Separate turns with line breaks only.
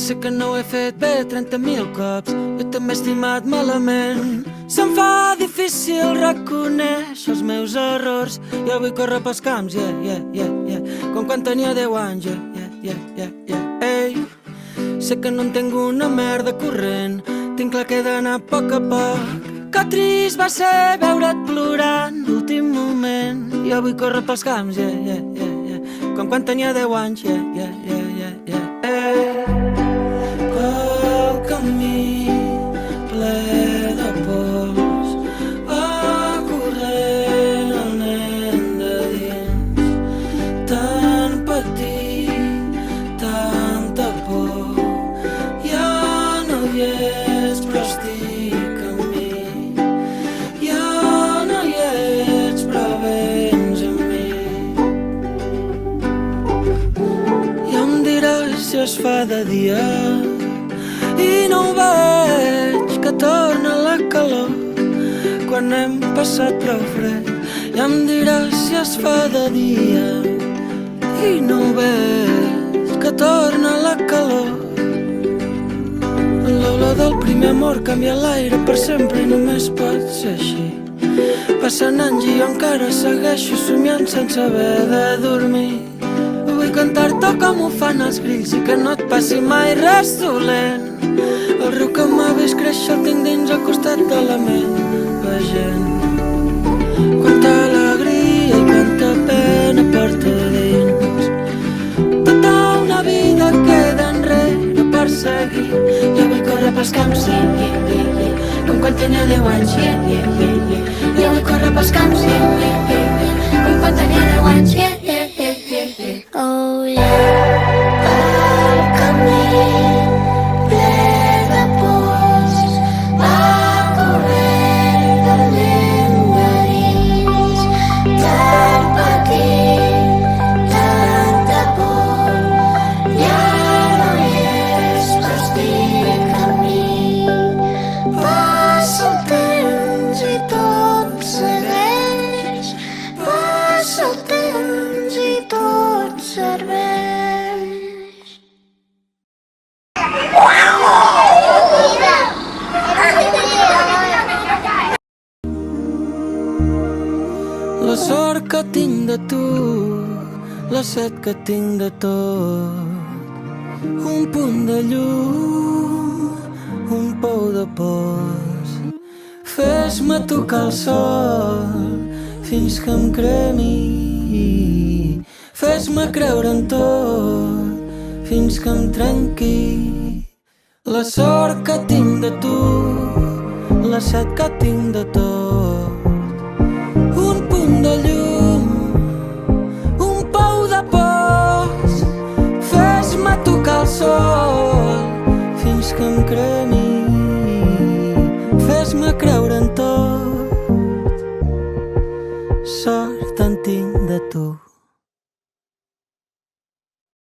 sé que no ho he fet bé 30.000 cops, jo també he estimat malament. Se'm fa difícil reconèixer els meus errors. Jo vull córrer pels camps, com quan tenia 10 anys, Ei, sé que no entenc una merda corrent, tinc clar que he d'anar a poc a poc. Que trist va ser veure't plorant l'últim moment. Jo vull córrer pels camps, com quan tenia 10 anys, Pel camí ple de pors va corrent el nen de dins. Tan petit, tanta por, ja no hi ets però estic amb mi. Ja no hi ets però vens amb mi. Ja em diràs si es fa de dia i no ho veig, que torna la calor quan hem passat prou fred. Ja em diràs si es fa de dia i no ho veig, que torna la calor. L'olor del primer amor canvia l'aire per sempre i només pot ser així. Passen anys i jo encara segueixo somiant sense haver de dormir. Vull cantar-te com ho fan els grills i que no et passi mai res dolent. El riu que m'ha vist créixer el tinc dins al costat de la meva gent. Quanta alegria i quanta pena porto dins. Tota una vida queda enrere per seguir. Jo vull córrer pels camps, com quan tenia 10 anys. Jo vull córrer pels camps, com quan tenia 10 anys. Oh yeah, el camí ple de pors va corrent el nen de dins. Tan petit, tanta por, ja no hi és però estic amb mi. Passa el temps i tot segueix, passa el temps i tot serveix. La sort que tinc de tu, la set que tinc de tot, un punt de llum, un pou de pols. Fes-me tocar el sol fins que em cremi. Fes-me creure en tot fins que em trenqui. La sort que tinc de tu, la set que tinc de tot, un punt de llum, un pou de pols. Fes-me tocar el sol fins que em cremi. Fes-me creure en tot